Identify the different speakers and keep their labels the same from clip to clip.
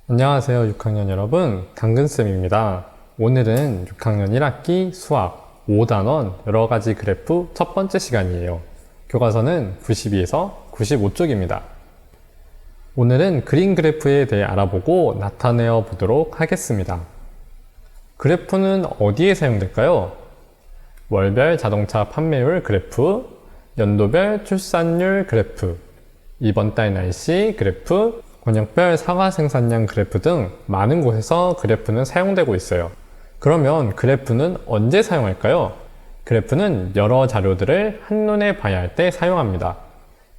Speaker 1: 안녕하세요 6학년 여러분, 당근쌤입니다. 오늘은 6학년 1학기 수학 5단원 여러가지 그래프 첫 번째 시간이에요. 교과서는 92에서 95쪽입니다. 오늘은 그림 그래프에 대해 알아보고 나타내어 보도록 하겠습니다. 그래프는 어디에 사용될까요? 월별 자동차 판매율 그래프, 연도별 출산율 그래프, 이번 달 날씨 그래프, 권역별 사과 생산량 그래프 등 많은 곳에서 그래프는 사용되고 있어요. 그러면 그래프는 언제 사용할까요? 그래프는 여러 자료들을 한눈에 봐야 할 때 사용합니다.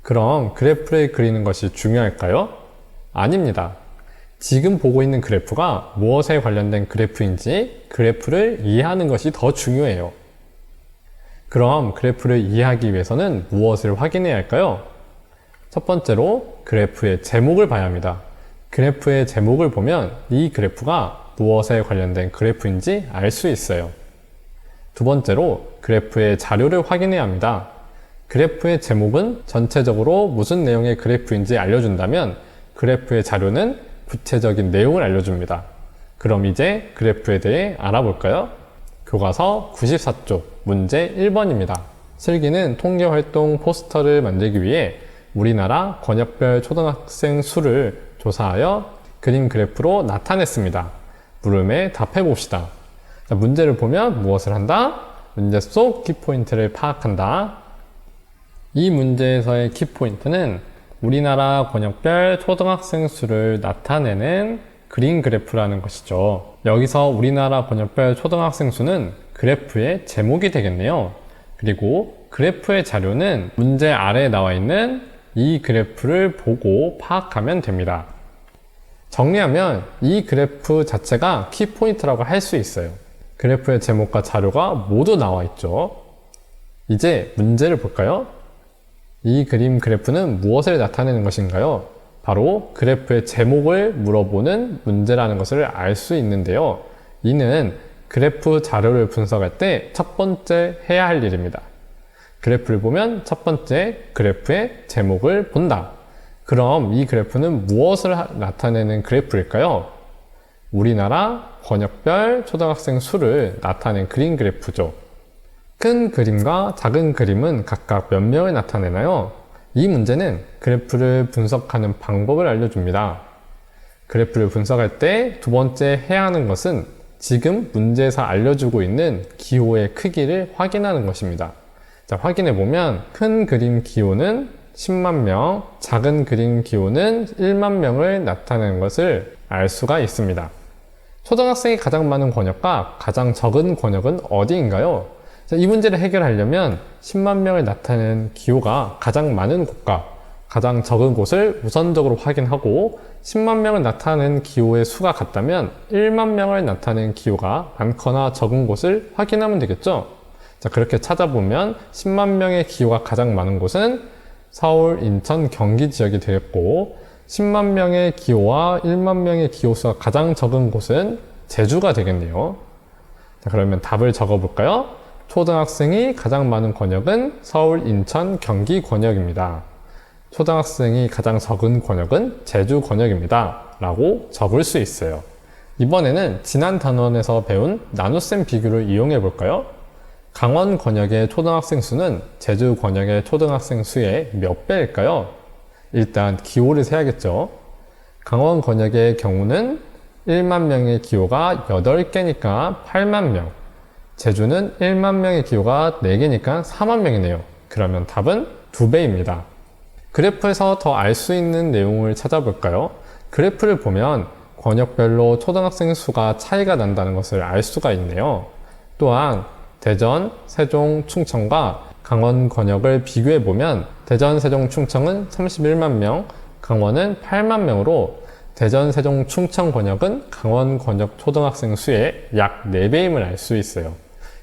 Speaker 1: 그럼 그래프를 그리는 것이 중요할까요? 아닙니다. 지금 보고 있는 그래프가 무엇에 관련된 그래프인지 그래프를 이해하는 것이 더 중요해요. 그럼 그래프를 이해하기 위해서는 무엇을 확인해야 할까요? 첫 번째로 그래프의 제목을 봐야 합니다. 그래프의 제목을 보면 이 그래프가 무엇에 관련된 그래프인지 알 수 있어요. 두 번째로 그래프의 자료를 확인해야 합니다. 그래프의 제목은 전체적으로 무슨 내용의 그래프인지 알려준다면 그래프의 자료는 구체적인 내용을 알려줍니다. 그럼 이제 그래프에 대해 알아볼까요? 교과서 94쪽 문제 1번입니다. 슬기는 통계활동 포스터를 만들기 위해 우리나라 권역별 초등학생 수를 조사하여 그림 그래프로 나타냈습니다. 물음에 답해 봅시다. 자, 문제를 보면 무엇을 한다? 문제 속 키포인트를 파악한다. 이 문제에서의 키포인트는 우리나라 권역별 초등학생 수를 나타내는 그림 그래프라는 것이죠. 여기서 우리나라 권역별 초등학생 수는 그래프의 제목이 되겠네요. 그리고 그래프의 자료는 문제 아래에 나와 있는 이 그래프를 보고 파악하면 됩니다. 정리하면 이 그래프 자체가 키포인트라고 할 수 있어요. 그래프의 제목과 자료가 모두 나와 있죠. 이제 문제를 볼까요? 이 그림 그래프는 무엇을 나타내는 것인가요? 바로 그래프의 제목을 물어보는 문제라는 것을 알 수 있는데요. 이는 그래프 자료를 분석할 때 첫 번째 해야 할 일입니다. 그래프를 보면 첫 번째 그래프의 제목을 본다. 그럼 이 그래프는 무엇을 나타내는 그래프일까요? 우리나라 권역별 초등학생 수를 나타낸 그림 그래프죠. 큰 그림과 작은 그림은 각각 몇 명을 나타내나요? 이 문제는 그래프를 분석하는 방법을 알려줍니다. 그래프를 분석할 때 두 번째 해야 하는 것은 지금 문제에서 알려주고 있는 기호의 크기를 확인하는 것입니다. 자, 확인해 보면 큰 그림 기호는 10만 명, 작은 그림 기호는 1만 명을 나타내는 것을 알 수가 있습니다. 초등학생이 가장 많은 권역과 가장 적은 권역은 어디인가요? 자, 이 문제를 해결하려면 10만 명을 나타내는 기호가 가장 많은 곳과 가장 적은 곳을 우선적으로 확인하고 10만 명을 나타내는 기호의 수가 같다면 1만 명을 나타내는 기호가 많거나 적은 곳을 확인하면 되겠죠? 자, 그렇게 찾아보면 10만 명의 기호가 가장 많은 곳은 서울, 인천, 경기 지역이 되겠고 10만 명의 기호와 1만 명의 기호 수가 가장 적은 곳은 제주가 되겠네요. 자, 그러면 답을 적어볼까요? 초등학생이 가장 많은 권역은 서울, 인천, 경기 권역입니다. 초등학생이 가장 적은 권역은 제주 권역입니다. 라고 적을 수 있어요. 이번에는 지난 단원에서 배운 나눗셈 비교를 이용해 볼까요? 강원 권역의 초등학생 수는 제주 권역의 초등학생 수의 몇 배일까요? 일단 기호를 세야겠죠. 강원 권역의 경우는 1만 명의 기호가 8개니까 8만 명. 제주는 1만 명의 기호가 4개니까 4만 명이네요. 그러면 답은 2배입니다. 그래프에서 더 알 수 있는 내용을 찾아볼까요? 그래프를 보면 권역별로 초등학생 수가 차이가 난다는 것을 알 수가 있네요. 또한 대전, 세종, 충청과 강원 권역을 비교해보면 대전, 세종, 충청은 31만 명, 강원은 8만 명으로 대전, 세종, 충청 권역은 강원 권역 초등학생 수의 약 4배임을 알 수 있어요.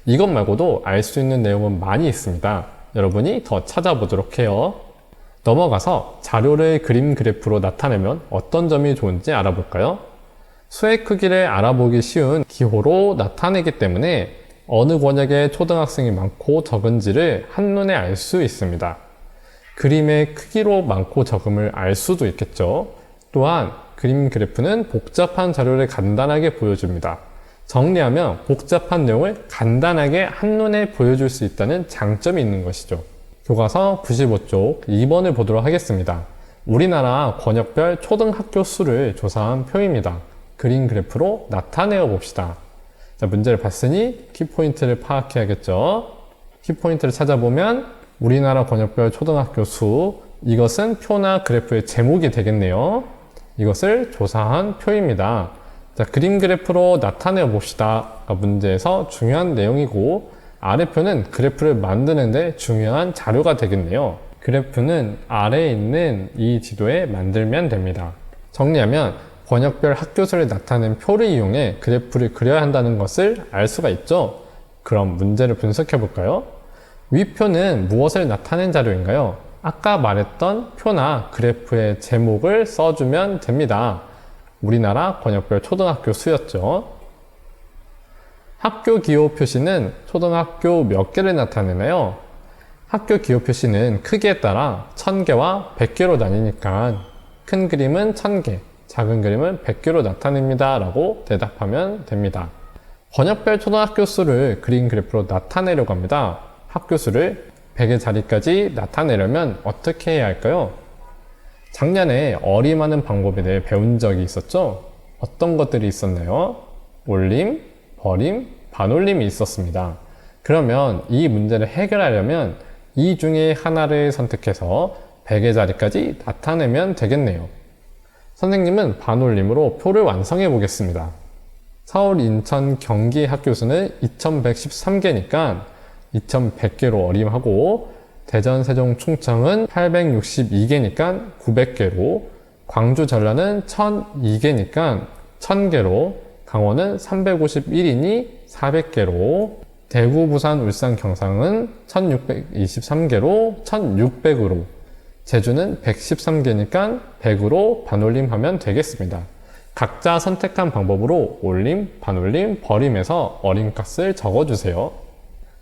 Speaker 1: 이것 말고도 알 수 있는 내용은 많이 있습니다. 여러분이 더 찾아보도록 해요. 넘어가서 자료를 그림 그래프로 나타내면 어떤 점이 좋은지 알아볼까요? 수의 크기를 알아보기 쉬운 기호로 나타내기 때문에 어느 권역에 초등학생이 많고 적은지를 한눈에 알 수 있습니다. 그림의 크기로 많고 적음을 알 수도 있겠죠. 또한 그림 그래프는 복잡한 자료를 간단하게 보여줍니다. 정리하면 복잡한 내용을 간단하게 한눈에 보여줄 수 있다는 장점이 있는 것이죠. 교과서 95쪽 2번을 보도록 하겠습니다. 우리나라 권역별 초등학교 수를 조사한 표입니다. 그림 그래프로 나타내어 봅시다. 자, 문제를 봤으니 키포인트를 파악해야겠죠. 키포인트를 찾아보면 우리나라 권역별 초등학교 수, 이것은 표나 그래프의 제목이 되겠네요. 이것을 조사한 표입니다. 자, 그림 그래프로 나타내어 봅시다가 문제에서 중요한 내용이고, 아래 표는 그래프를 만드는데 중요한 자료가 되겠네요. 그래프는 아래에 있는 이 지도에 만들면 됩니다. 정리하면 권역별 학교 수를 나타낸 표를 이용해 그래프를 그려야 한다는 것을 알 수가 있죠. 그럼 문제를 분석해 볼까요? 위 표는 무엇을 나타낸 자료인가요? 아까 말했던 표나 그래프의 제목을 써주면 됩니다. 우리나라 권역별 초등학교 수였죠. 학교 기호 표시는 초등학교 몇 개를 나타내나요? 학교 기호 표시는 크기에 따라 1000개와 100개로 나뉘니까 큰 그림은 1000개, 작은 그림은 100개로 나타냅니다 라고 대답하면 됩니다. 권역별 초등학교 수를 그림 그래프로 나타내려고 합니다. 학교 수를 100의 자리까지 나타내려면 어떻게 해야 할까요? 작년에 어림하는 방법에 대해 배운 적이 있었죠? 어떤 것들이 있었나요? 올림, 버림, 반올림이 있었습니다. 그러면 이 문제를 해결하려면 이 중에 하나를 선택해서 100의 자리까지 나타내면 되겠네요. 선생님은 반올림으로 표를 완성해 보겠습니다. 서울, 인천, 경기 학교 수는 2113개니까 2100개로 어림하고, 대전, 세종, 충청은 862개니까 900개로, 광주, 전라는 1002개니까 1000개로, 강원은 351이니 400개로, 대구, 부산, 울산, 경상은 1623개로 1600으로, 제주는 113개니까 100으로 반올림하면 되겠습니다. 각자 선택한 방법으로 올림, 반올림, 버림에서 어림값을 적어주세요.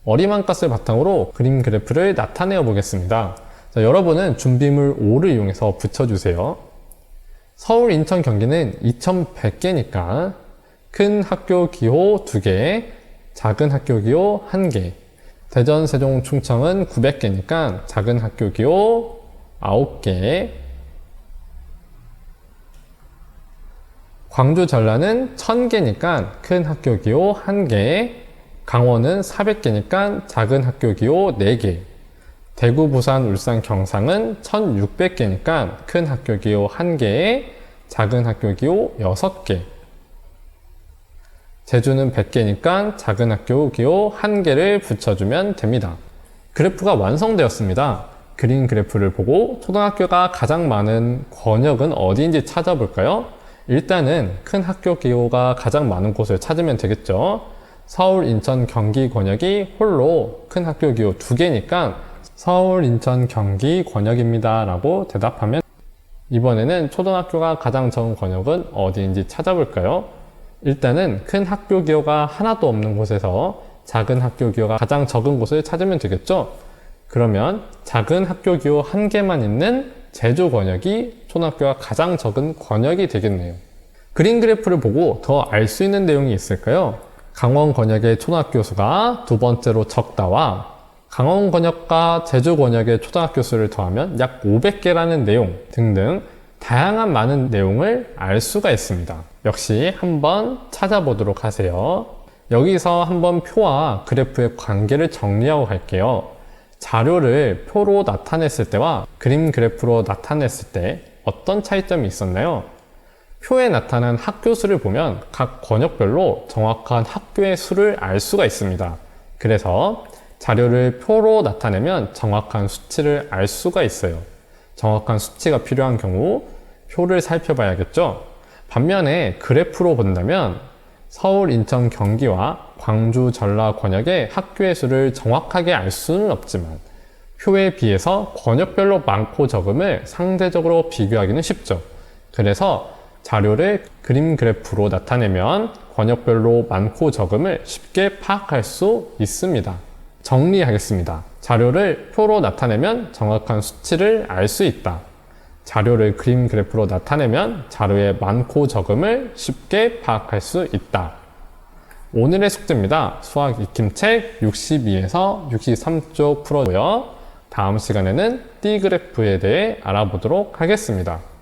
Speaker 1: 어림한 값을 바탕으로 그림 그래프를 나타내어 보겠습니다. 자, 여러분은 준비물 5를 이용해서 붙여주세요. 서울, 인천, 경기는 2100개니까 큰 학교 기호 2개, 작은 학교 기호 1개. 대전, 세종, 충청은 900개니까 작은 학교 기호 9개. 광주, 전라는 1000개니까 큰 학교 기호 1개. 강원은 400개니까 작은 학교 기호 4개. 대구, 부산, 울산, 경상은 1600개니까 큰 학교 기호 1개, 작은 학교 기호 6개. 제주는 100개니까 작은 학교 기호 1개를 붙여주면 됩니다. 그래프가 완성되었습니다. 그린 그래프를 보고 초등학교가 가장 많은 권역은 어디인지 찾아볼까요? 일단은 큰 학교 기호가 가장 많은 곳을 찾으면 되겠죠. 서울, 인천, 경기 권역이 홀로 큰 학교 기호 2개니까 서울, 인천, 경기 권역입니다 라고 대답하면, 이번에는 초등학교가 가장 적은 권역은 어디인지 찾아볼까요? 일단은 큰 학교 기호가 하나도 없는 곳에서 작은 학교 기호가 가장 적은 곳을 찾으면 되겠죠? 그러면 작은 학교 기호 1개만 있는 제주 권역이 초등학교가 가장 적은 권역이 되겠네요. 그림 그래프를 보고 더 알 수 있는 내용이 있을까요? 강원 권역의 초등학교 수가 두 번째로 적다와 강원 권역과 제주 권역의 초등학교 수를 더하면 약 500개라는 내용 등등 다양한 많은 내용을 알 수가 있습니다. 역시 한번 찾아보도록 하세요. 여기서 한번 표와 그래프의 관계를 정리하고 갈게요. 자료를 표로 나타냈을 때와 그림 그래프로 나타냈을 때 어떤 차이점이 있었나요? 표에 나타난 학교 수를 보면 각 권역별로 정확한 학교의 수를 알 수가 있습니다. 그래서 자료를 표로 나타내면 정확한 수치를 알 수가 있어요. 정확한 수치가 필요한 경우 표를 살펴봐야겠죠? 반면에 그래프로 본다면 서울, 인천, 경기와 광주, 전라 권역의 학교의 수를 정확하게 알 수는 없지만 표에 비해서 권역별로 많고 적음을 상대적으로 비교하기는 쉽죠. 그래서 자료를 그림 그래프로 나타내면 권역별로 많고 적음을 쉽게 파악할 수 있습니다. 정리하겠습니다. 자료를 표로 나타내면 정확한 수치를 알 수 있다. 자료를 그림 그래프로 나타내면 자료의 많고 적음을 쉽게 파악할 수 있다. 오늘의 숙제입니다. 수학 익힘책 62에서 63쪽 풀어고요. 다음 시간에는 띠그래프에 대해 알아보도록 하겠습니다.